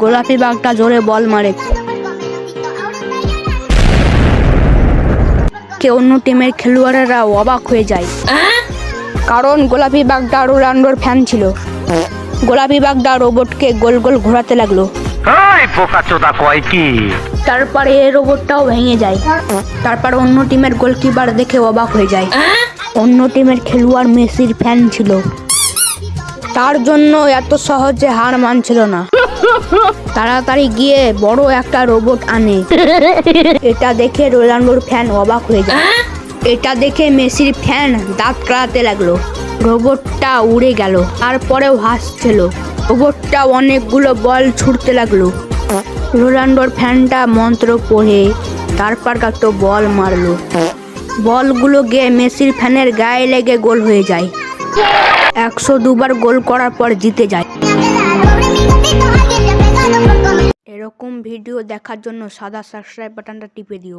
গোলাপি বাঘটা জোরে বল মারে। অন্য টিমের খেলোয়াড়েরা অবাক হয়ে যায়, কারণ গোলাপি বাঘটা রোনাল্ডোর ফ্যান ছিল। গোলাপি বাঘটা রোবটকে গোল গোল ঘোরাতে লাগলো। তারপরে রোবটটাও ভেঙে যায়। তারপর অন্য টিমের গোলকিপার দেখে অবাক হয়ে যায়। অন্য টিমের খেলোয়াড় মেসির ফ্যান ছিল, তার জন্য এত সহজে হার মানছিল না। তাড়াতাড়ি গিয়ে বড় একটা রোবট আনে। এটা দেখে রোনাল্ডোর ফ্যান অবাক হয়ে যায়। এটা দেখে মেসির ফ্যান দাঁত কাটাতে লাগলো। রোবটটা উড়ে গেল, তারপরেও হাসছিল। রোবটটা অনেকগুলো বল ছুটতে লাগলো। রোনাল্ডোর ফ্যানটা মন্ত্র পড়ে তারপর কত বল মারলো। বলগুলো গিয়ে মেসির ফ্যানের গায়ে লেগে গোল হয়ে যায়। 102 বার গোল করার পর জিতে যায়। এরকম ভিডিও দেখার জন্য সাদা সাবস্ক্রাইব বাটনটা টিপে দিও।